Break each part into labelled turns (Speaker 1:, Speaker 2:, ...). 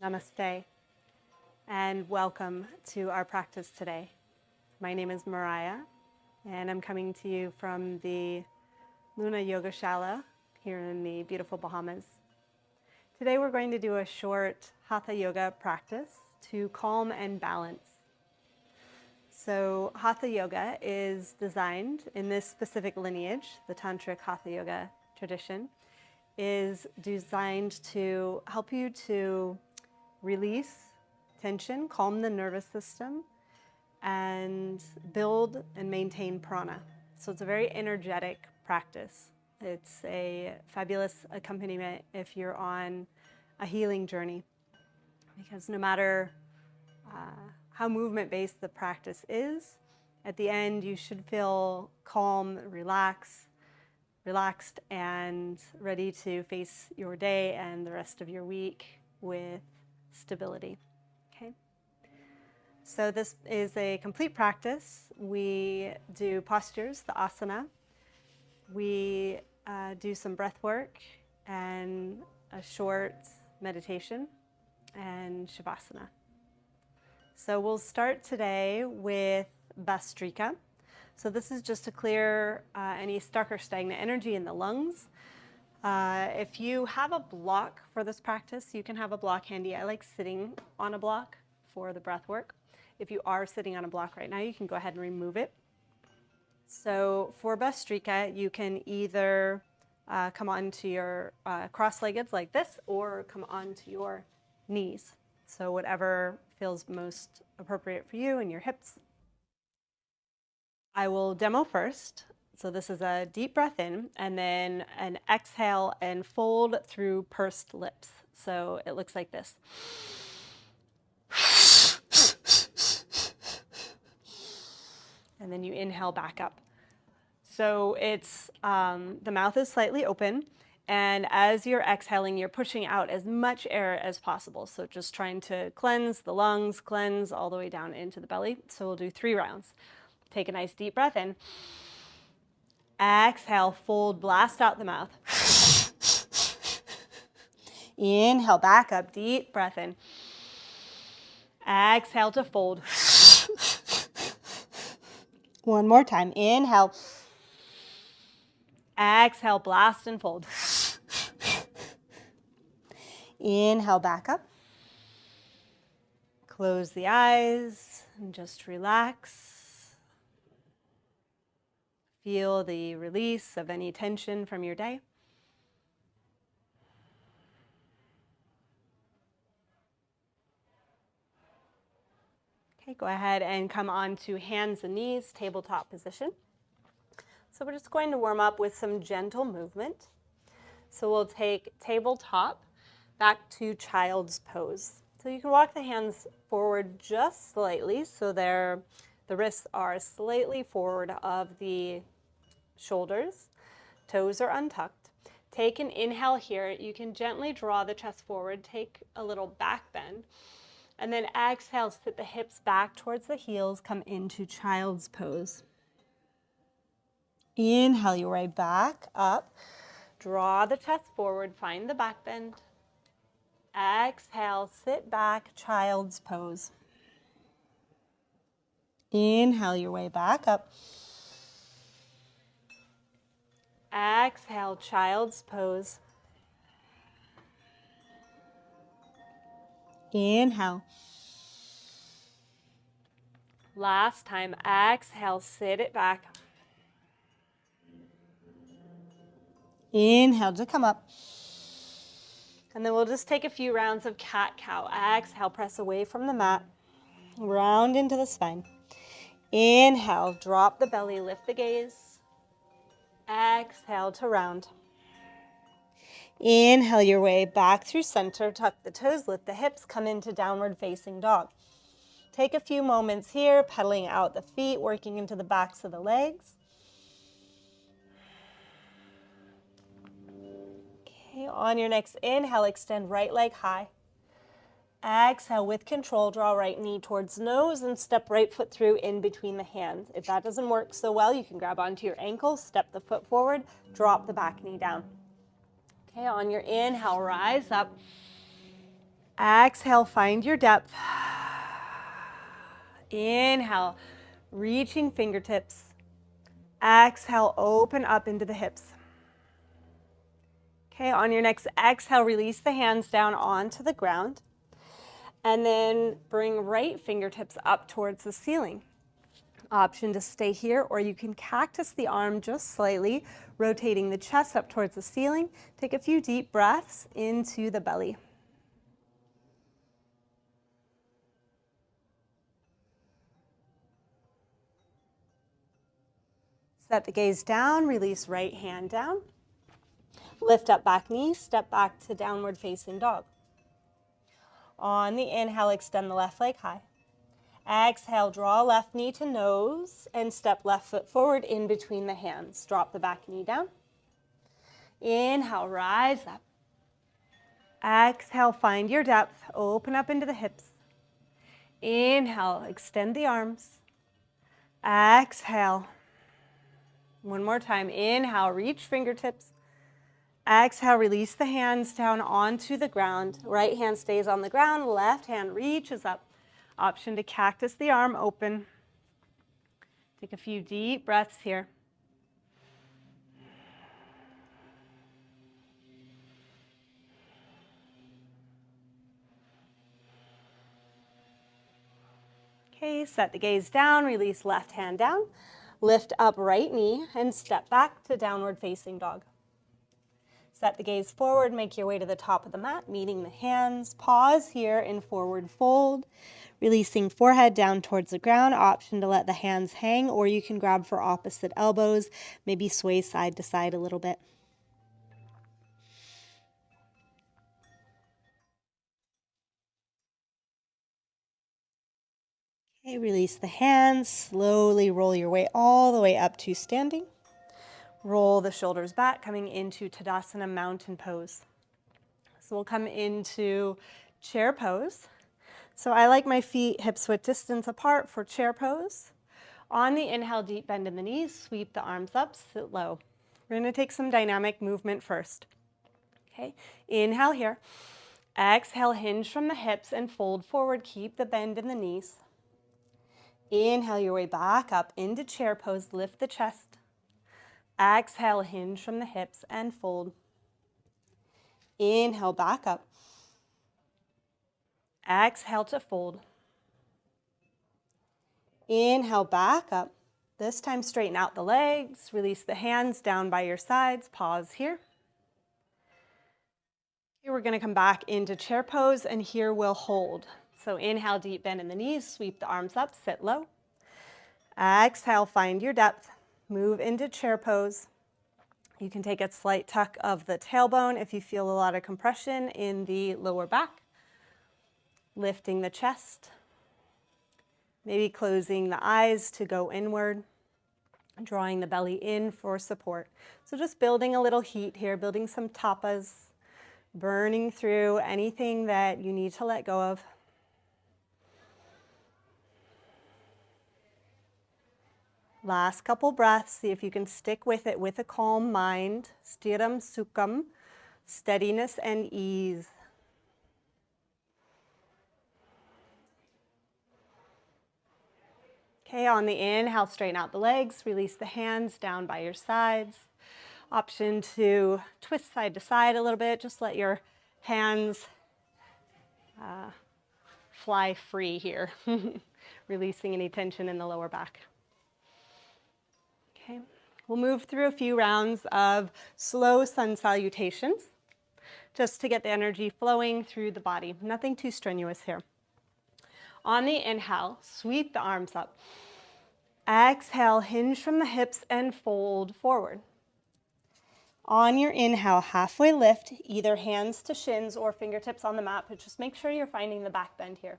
Speaker 1: Namaste, and welcome to our practice today. My name is Mariah, and I'm coming to you from the Luna Yoga Shala here in the beautiful Bahamas. Today we're going to do a short Hatha Yoga practice to calm and balance. So Hatha Yoga is designed in this specific lineage, the Tantric Hatha Yoga tradition, is designed to help you to release tension, calm the nervous system, and build and maintain prana. So it's a very energetic practice. It's a fabulous accompaniment if you're on a healing journey, because no matter how movement-based the practice is, at the end you should feel calm, relaxed, and ready to face your day and the rest of your week with stability. Okay. So this is a complete practice. We do postures, the asana. We do some breath work and a short meditation and shavasana. So we'll start today with Bastrika. So this is just to clear any stuck or stagnant energy in the lungs. If you have a block for this practice, you can have a block handy. I like sitting on a block for the breath work. If you are sitting on a block right now, you can go ahead and remove it. So for Bastrika, you can either come onto your cross-legged like this, or come onto your knees. So whatever feels most appropriate for you and your hips. I will demo first. So this is a deep breath in, and then an exhale and fold through pursed lips. So it looks like this. And then you inhale back up. So it's, the mouth is slightly open, and as you're exhaling, you're pushing out as much air as possible. So just trying to cleanse the lungs, cleanse all the way down into the belly. So we'll do 3 rounds. Take a nice deep breath in. Exhale, fold, blast out the mouth. Inhale, back up, deep breath in. Exhale to fold. One more time. Inhale. Exhale, blast and fold. Inhale, back up. Close the eyes and just relax. Feel the release of any tension from your day. Okay, go ahead and come onto hands and knees, tabletop position. So we're just going to warm up with some gentle movement. So we'll take tabletop back to child's pose. So you can walk the hands forward just slightly, so the wrists are slightly forward of the shoulders. Toes are untucked. Take an inhale here. You can gently draw the chest forward, take a little back bend, and then exhale, sit the hips back towards the heels, come into child's pose. Inhale your way back up. Draw the chest forward, find the back bend. Exhale, sit back, child's pose. Inhale your way back up. Exhale, child's pose. Inhale. Last time, exhale, sit it back. Inhale to come up. And then we'll just take a few rounds of cat-cow. Exhale, press away from the mat. Round into the spine. Inhale, drop the belly, lift the gaze. Exhale to round. Inhale your way back through center, tuck the toes, lift the hips, come into downward facing dog. Take a few moments here, pedaling out the feet, working into the backs of the legs. Okay, on your next inhale, extend right leg high. Exhale, with control, draw right knee towards nose and step right foot through in between the hands. If that doesn't work so well, you can grab onto your ankle, step the foot forward, drop the back knee down. Okay, on your inhale, rise up. Exhale, find your depth. Inhale, reaching fingertips. Exhale, open up into the hips. Okay, on your next exhale, release the hands down onto the ground. And then bring right fingertips up towards the ceiling. Option to stay here, or you can cactus the arm just slightly, rotating the chest up towards the ceiling. Take a few deep breaths into the belly. Set the gaze down, release right hand down. Lift up back knee, step back to downward facing dog. On the inhale, extend the left leg high. Exhale, draw left knee to nose and step left foot forward in between the hands. Drop the back knee down. Inhale, rise up. Exhale, find your depth. Open up into the hips. Inhale, extend the arms. Exhale. One more time. Inhale, reach fingertips. Exhale, release the hands down onto the ground. Right hand stays on the ground, left hand reaches up. Option to cactus the arm open. Take a few deep breaths here. Okay, set the gaze down, release left hand down. Lift up right knee and step back to downward facing dog. Set the gaze forward, make your way to the top of the mat, meeting the hands. Pause here in forward fold, releasing forehead down towards the ground. Option to let the hands hang, or you can grab for opposite elbows, maybe sway side to side a little bit. Okay, release the hands, slowly roll your way all the way up to standing. Roll the shoulders back, coming into Tadasana mountain pose. So we'll come into chair pose. So I like my feet hips width distance apart for chair pose. On the inhale, deep bend in the knees, sweep the arms up, sit low. We're going to take some dynamic movement first. Okay, inhale here. Exhale, hinge from the hips and fold forward. Keep the bend in the knees. Inhale your way back up into chair pose, lift the chest. Exhale, hinge from the hips and fold. Inhale, back up. Exhale to fold. Inhale, back up. This time straighten out the legs, release the hands down by your sides, pause here. Here we're going to come back into chair pose, and here we'll hold. So inhale, deep bend in the knees, sweep the arms up, sit low. Exhale, find your depth, move into chair pose. You can take a slight tuck of the tailbone if you feel a lot of compression in the lower back. Lifting the chest, maybe closing the eyes to go inward, drawing the belly in for support. So just building a little heat here, building some tapas, burning through anything that you need to let go of. Last couple breaths, see if you can stick with it with a calm mind. Stiram sukham, steadiness and ease. Okay, on the inhale, straighten out the legs, release the hands down by your sides. Option to twist side to side a little bit, just let your hands fly free here, releasing any tension in the lower back. Okay, we'll move through a few rounds of slow sun salutations, just to get the energy flowing through the body. Nothing too strenuous here. On the inhale, sweep the arms up. Exhale, hinge from the hips and fold forward. On your inhale, halfway lift, either hands to shins or fingertips on the mat, but just make sure you're finding the back bend here.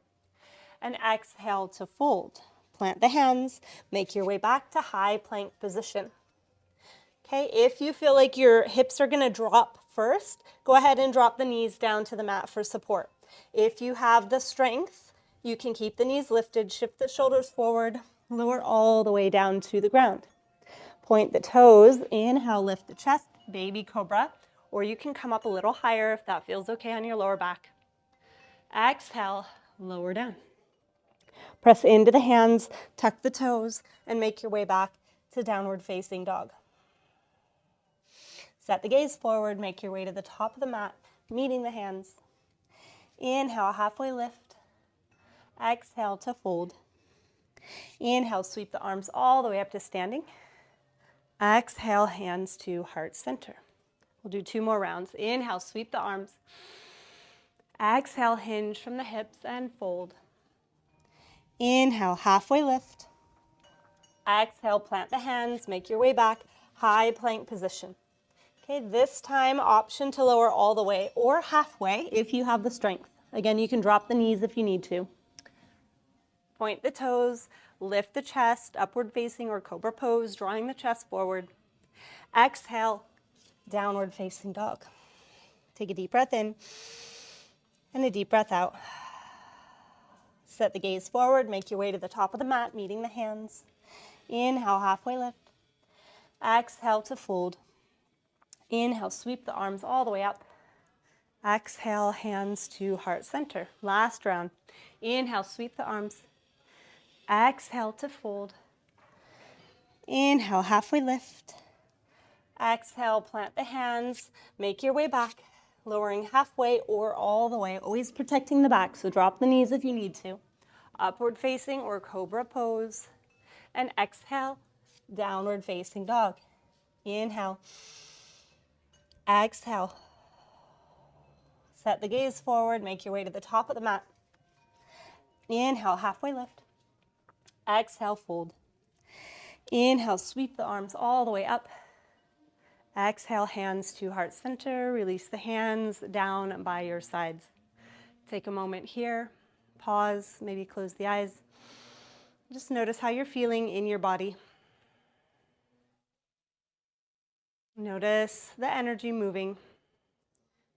Speaker 1: And exhale to fold. Plant the hands, make your way back to high plank position. Okay, if you feel like your hips are going to drop first, go ahead and drop the knees down to the mat for support. If you have the strength, you can keep the knees lifted, shift the shoulders forward, lower all the way down to the ground. Point the toes, inhale, lift the chest, baby cobra, or you can come up a little higher if that feels okay on your lower back. Exhale, lower down. Press into the hands, tuck the toes, and make your way back to downward facing dog. Set the gaze forward, make your way to the top of the mat, meeting the hands. Inhale, halfway lift. Exhale to fold. Inhale, sweep the arms all the way up to standing. Exhale, hands to heart center. We'll do 2 more rounds. Inhale, sweep the arms. Exhale, hinge from the hips and fold. Inhale, halfway lift. Exhale, plant the hands, make your way back, high plank position. Okay, this time option to lower all the way or halfway if you have the strength. Again, you can drop the knees if you need to. Point the toes, lift the chest, upward facing or cobra pose, drawing the chest forward. Exhale, downward facing dog. Take a deep breath in and a deep breath out. Set the gaze forward, make your way to the top of the mat, meeting the hands. Inhale, halfway lift. Exhale to fold. Inhale, sweep the arms all the way up. Exhale, hands to heart center. Last round. Inhale, sweep the arms. Exhale to fold. Inhale, halfway lift. Exhale, plant the hands. Make your way back, lowering halfway or all the way, always protecting the back, so drop the knees if you need to. Upward facing or cobra pose. And exhale, downward facing dog. Inhale. Exhale. Set the gaze forward, make your way to the top of the mat. Inhale, halfway lift. Exhale, fold. Inhale, sweep the arms all the way up. Exhale, hands to heart center. Release the hands down by your sides. Take a moment here. Pause, maybe close the eyes. Just notice how you're feeling in your body. Notice the energy moving.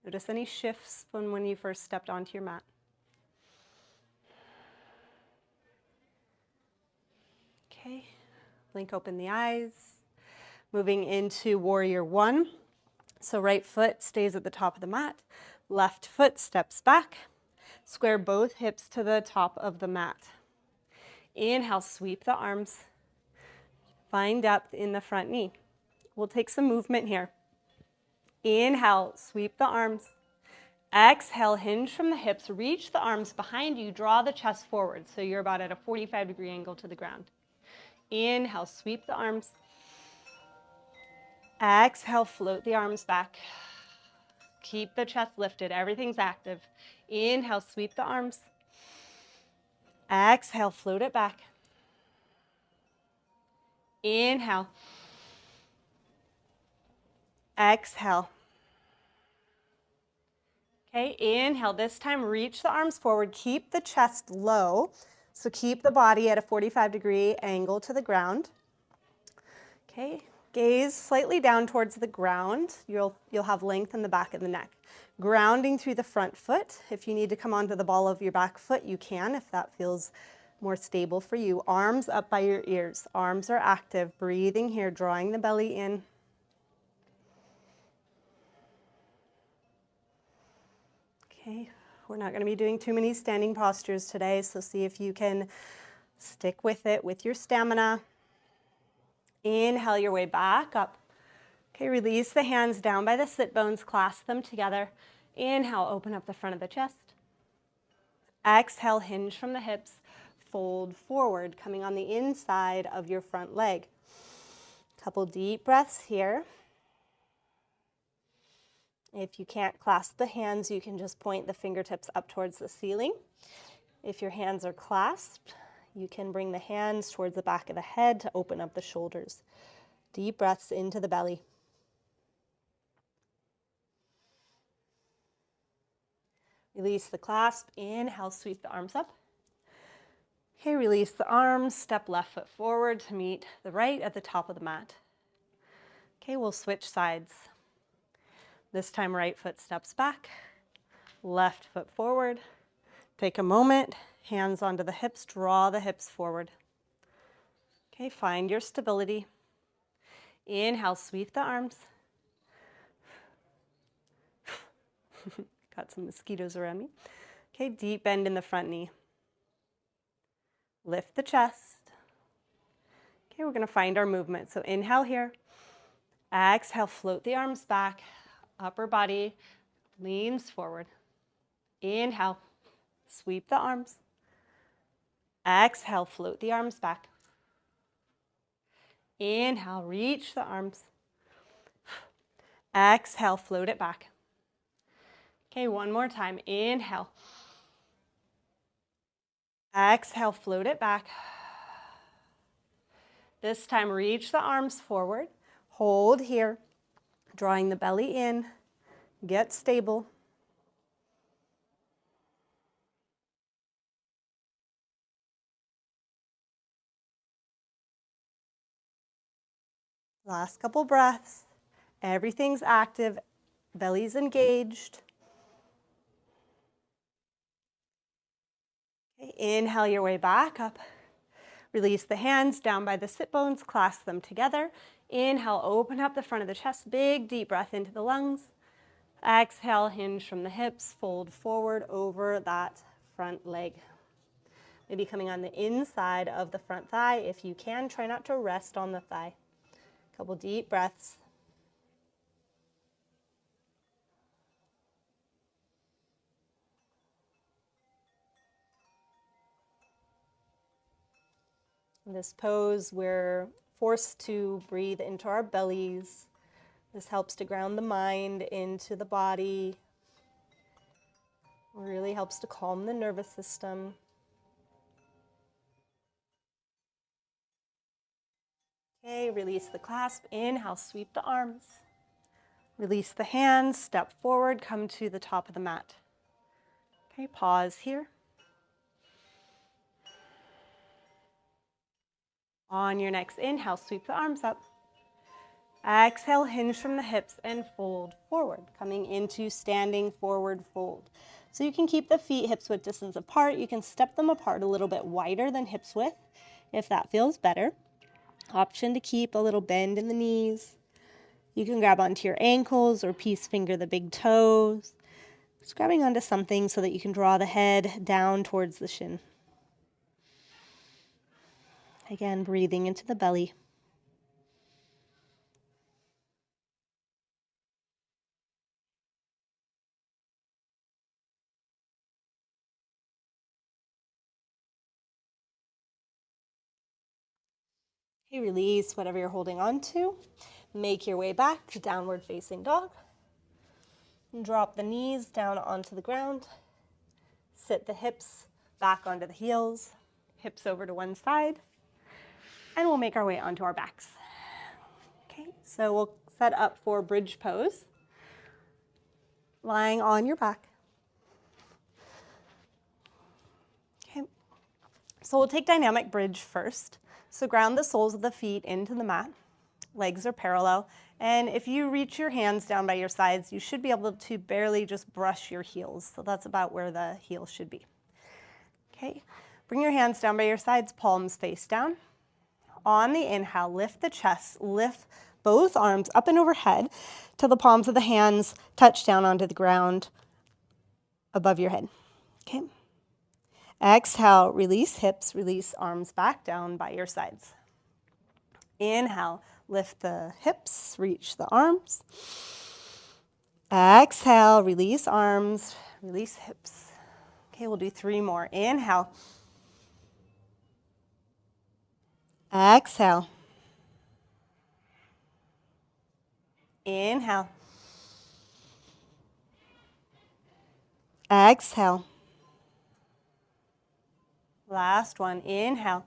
Speaker 1: Notice any shifts from when you first stepped onto your mat. Okay, blink open the eyes. Moving into warrior 1. So right foot stays at the top of the mat. Left foot steps back. Square both hips to the top of the mat. Inhale, sweep the arms. Find depth in the front knee. We'll take some movement here. Inhale, sweep the arms. Exhale, hinge from the hips. Reach the arms behind you. Draw the chest forward so you're about at a 45-degree angle to the ground. Inhale, sweep the arms. Exhale, float the arms back. Keep the chest lifted. Everything's active. Inhale, sweep the arms. Exhale, float it back. Inhale. Exhale. Okay, inhale. This time, reach the arms forward. Keep the chest low. So keep the body at a 45-degree angle to the ground. Okay, gaze slightly down towards the ground. You'll have length in the back of the neck. Grounding through the front foot. If you need to come onto the ball of your back foot, you can if that feels more stable for you. Arms up by your ears. Arms are active. Breathing here, drawing the belly in. Okay, we're not going to be doing too many standing postures today, so see if you can stick with it with your stamina. Inhale your way back up. Okay, release the hands down by the sit bones, clasp them together. Inhale, open up the front of the chest. Exhale, hinge from the hips. Fold forward, coming on the inside of your front leg. Couple deep breaths here. If you can't clasp the hands, you can just point the fingertips up towards the ceiling. If your hands are clasped, you can bring the hands towards the back of the head to open up the shoulders. Deep breaths into the belly. Release the clasp. Inhale, sweep the arms up. Okay, release the arms. Step left foot forward to meet the right at the top of the mat. Okay, we'll switch sides. This time, right foot steps back. Left foot forward. Take a moment. Hands onto the hips. Draw the hips forward. Okay, find your stability. Inhale, sweep the arms. Got some mosquitoes around me. Okay, deep bend in the front knee. Lift the chest. Okay, we're going to find our movement. So inhale here. Exhale, float the arms back. Upper body leans forward. Inhale, sweep the arms. Exhale, float the arms back. Inhale, reach the arms. Exhale, float it back. Okay, one more time. Inhale. Exhale, float it back. This time, reach the arms forward. Hold here, drawing the belly in. Get stable. Last couple breaths. Everything's active. Belly's engaged. Okay, inhale your way back up. Release the hands down by the sit bones. Clasp them together. Inhale, open up the front of the chest. Big, deep breath into the lungs. Exhale, hinge from the hips. Fold forward over that front leg. Maybe coming on the inside of the front thigh. If you can, try not to rest on the thigh. Couple deep breaths. In this pose, we're forced to breathe into our bellies. This helps to ground the mind into the body. It really helps to calm the nervous system. Okay, release the clasp. Inhale, sweep the arms. Release the hands, step forward, come to the top of the mat. Okay, pause here. On your next inhale, sweep the arms up. Exhale, hinge from the hips and fold forward, coming into standing forward fold. So you can keep the feet hips width distance apart. You can step them apart a little bit wider than hips width if that feels better. Option to keep a little bend in the knees. You can grab onto your ankles or peace finger the big toes. Just grabbing onto something so that you can draw the head down towards the shin. Again, breathing into the belly. Okay, release whatever you're holding on to. Make your way back to downward facing dog. Drop the knees down onto the ground. Sit the hips back onto the heels. Hips over to one side. And we'll make our way onto our backs. Okay, so we'll set up for bridge pose. Lying on your back. Okay, so we'll take dynamic bridge first. So ground the soles of the feet into the mat. Legs are parallel. And if you reach your hands down by your sides, you should be able to barely just brush your heels. So that's about where the heels should be. Okay, bring your hands down by your sides, palms face down. On the inhale, lift the chest, lift both arms up and overhead till the palms of the hands touch down onto the ground above your head. Okay. Exhale, release hips, release arms back down by your sides. Inhale, lift the hips, reach the arms. Exhale, release arms, release hips. Okay, we'll do 3 more. Inhale. Exhale. Inhale. Exhale. Last one. Inhale.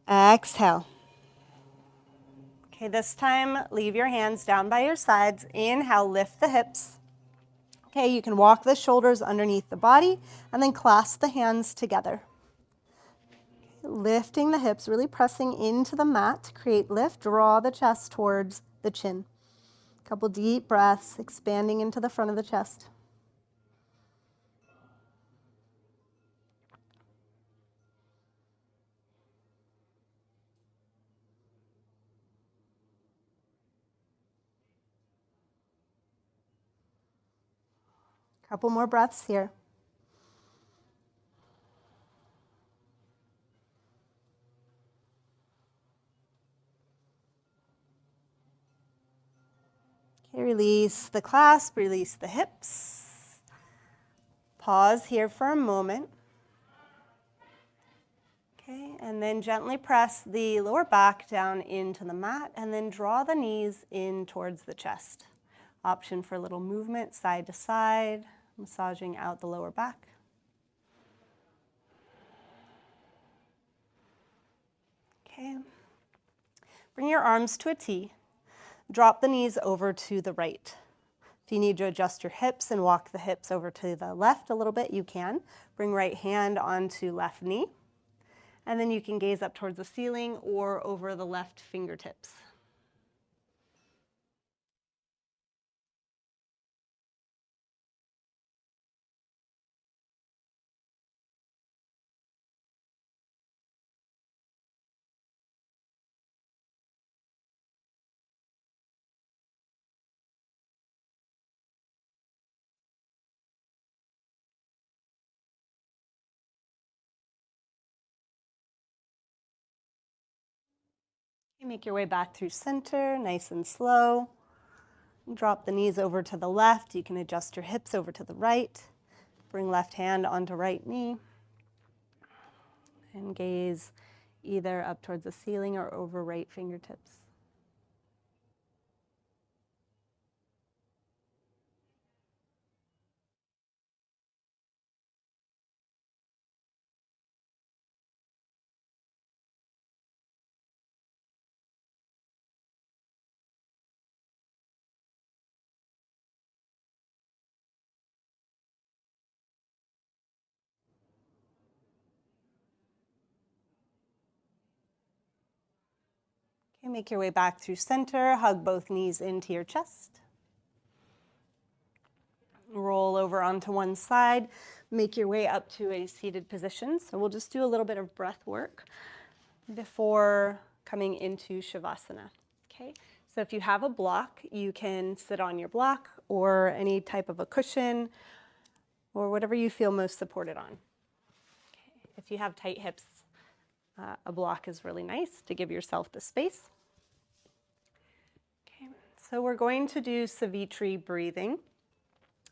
Speaker 1: Exhale. Okay, this time, leave your hands down by your sides. Inhale, lift the hips. Okay, you can walk the shoulders underneath the body and then clasp the hands together. Lifting the hips, really pressing into the mat to create lift. Draw the chest towards the chin. Couple deep breaths, expanding into the front of the chest. Couple more breaths here. Okay, release the clasp, release the hips. Pause here for a moment. Okay, and then gently press the lower back down into the mat and then draw the knees in towards the chest. Option for a little movement side to side, massaging out the lower back. Okay. Bring your arms to a T. Drop the knees over to the right. If you need to adjust your hips and walk the hips over to the left a little bit, you can. Bring right hand onto left knee. And then you can gaze up towards the ceiling or over the left fingertips. You make your way back through center, nice and slow. Drop the knees over to the left. You can adjust your hips over to the right. Bring left hand onto right knee. And gaze either up towards the ceiling or over right fingertips. Okay, make your way back through center. Hug both knees into your chest. Roll over onto one side. Make your way up to a seated position. So we'll just do a little bit of breath work before coming into shavasana. Okay, so if you have a block, you can sit on your block or any type of a cushion or whatever you feel most supported on. Okay. If you have tight hips, a block is really nice to give yourself the space. Okay, so we're going to do Savitri breathing.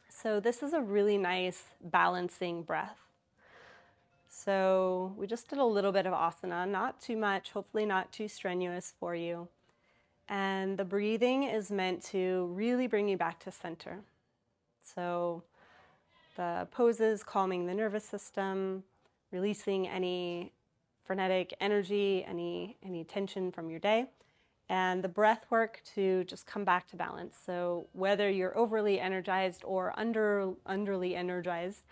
Speaker 1: So this is a really nice balancing breath. So we just did a little bit of asana, not too much, hopefully not too strenuous for you. And the breathing is meant to really bring you back to center. So the poses, calming the nervous system, releasing any frenetic energy, any tension from your day, and the breath work to just come back to balance. So whether you're overly energized or underly energized,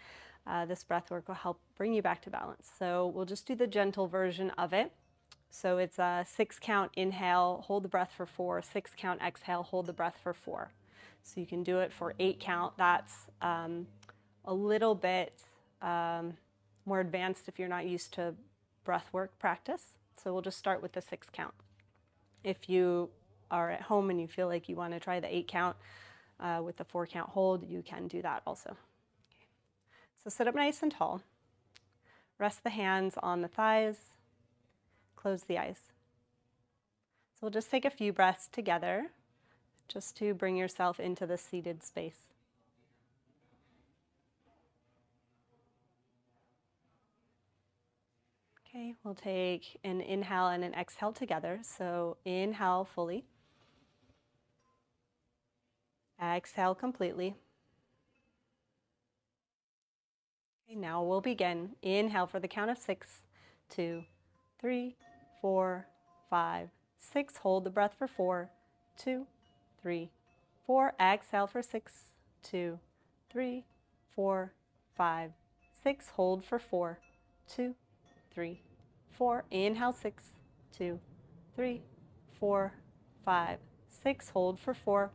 Speaker 1: this breath work will help bring you back to balance. So we'll just do the gentle version of it. So it's a 6 count inhale, hold the breath for 4, 6 count exhale, hold the breath for 4. So you can do it for 8 count. That's a little bit more advanced if you're not used to breath work practice. So we'll just start with the 6 count. If you are at home and you feel like you want to try the 8 count with the 4 count hold, you can do that also. Okay. So sit up nice and tall. Rest the hands on the thighs. Close the eyes. So we'll just take a few breaths together just to bring yourself into the seated space. Okay, we'll take an inhale and an exhale together. So inhale fully. Exhale completely. Okay, now we'll begin. Inhale for the count of 6, 2, 3, 4, 5, 6. Hold the breath for 4, 2, 3, 4. Exhale for 6, 2, 3, 4, 5, 6. Hold for 4, 2, 3, 4. Inhale 6, 2, 3, 4, 5, 6. Hold for 4.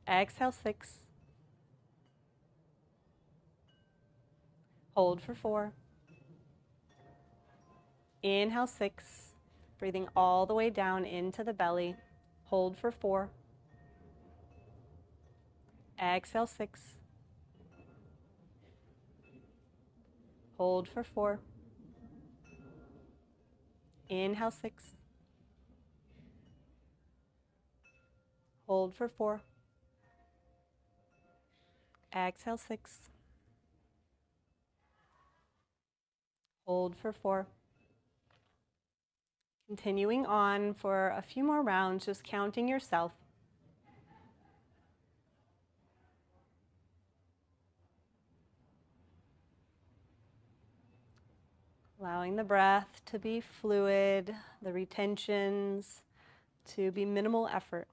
Speaker 1: Exhale 6. Hold for 4. Inhale 6. Breathing all the way down into the belly. Hold for 4. Exhale 6. Hold for 4. Inhale 6. Hold for 4. Exhale 6. Hold for 4. Continuing on for a few more rounds, just counting yourself. Allowing the breath to be fluid, the retentions to be minimal effort.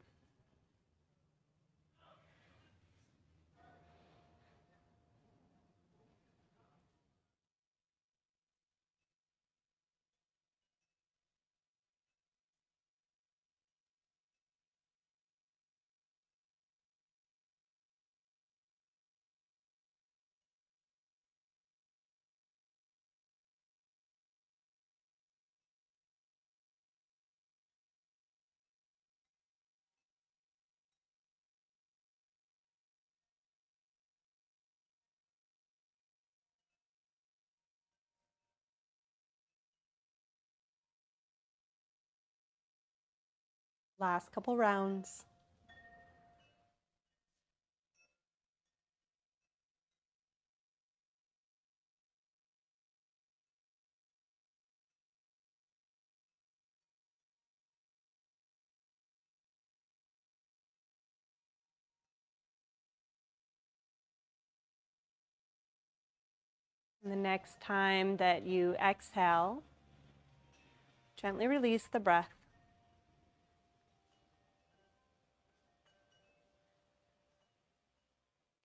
Speaker 1: Last couple rounds. And the next time that you exhale, gently release the breath.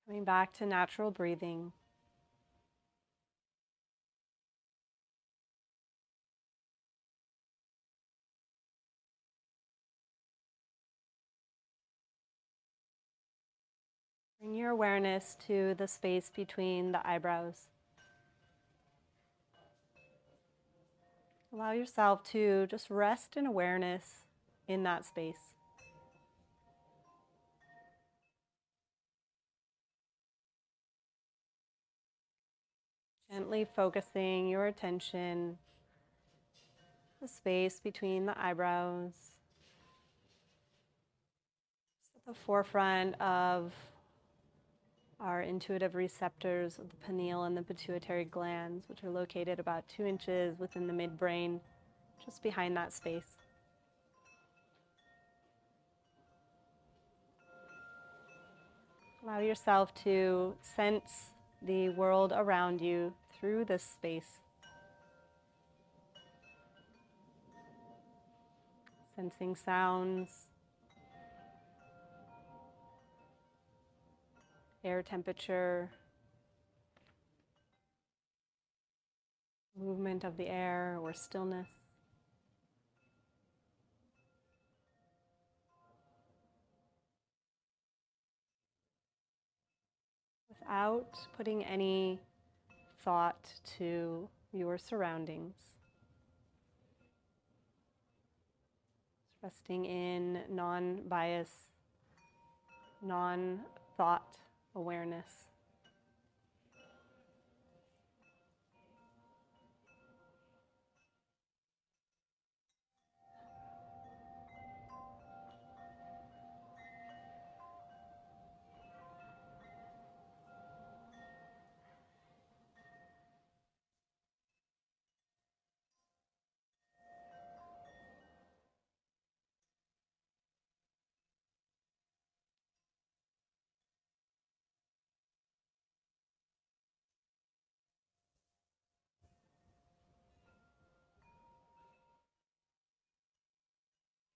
Speaker 1: Coming back to natural breathing. Bring your awareness to the space between the eyebrows. Allow yourself to just rest in awareness in that space. Gently focusing your attention, the space between the eyebrows, at the forefront of our intuitive receptors of the pineal and the pituitary glands, which are located about 2 inches within the midbrain, just behind that space. Allow yourself to sense the world around you through this space. Sensing sounds, air temperature, movement of the air or stillness. Without putting any thought to your surroundings. Resting in non-bias, non-thought awareness.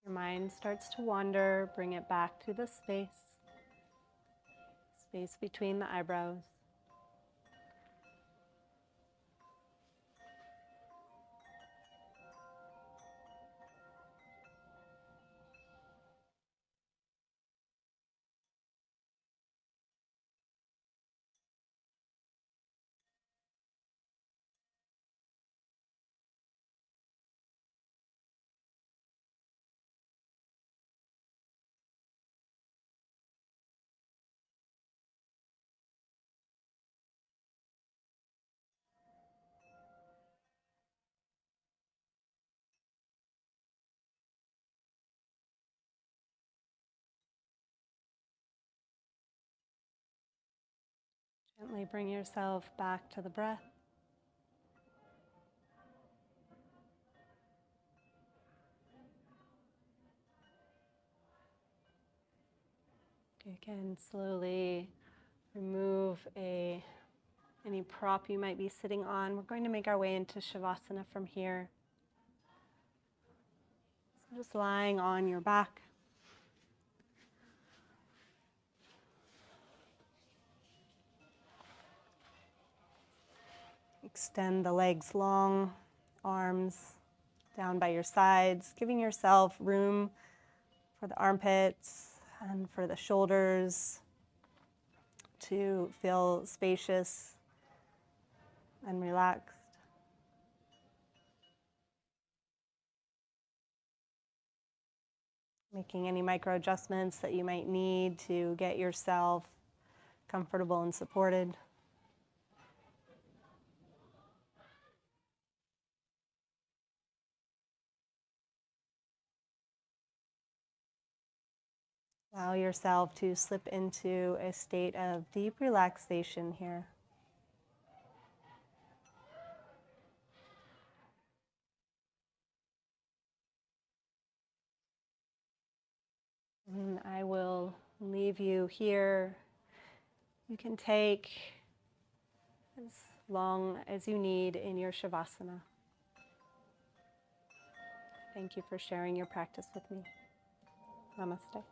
Speaker 1: Your mind starts to wander, bring it back to the space between the eyebrows. Gently bring yourself back to the breath. You can slowly remove any prop you might be sitting on. We're going to make our way into shavasana from here. So just lying on your back. Extend the legs long, arms down by your sides, giving yourself room for the armpits and for the shoulders to feel spacious and relaxed. Making any micro adjustments that you might need to get yourself comfortable and supported. Allow yourself to slip into a state of deep relaxation here. And I will leave you here. You can take as long as you need in your shavasana. Thank you for sharing your practice with me. Namaste.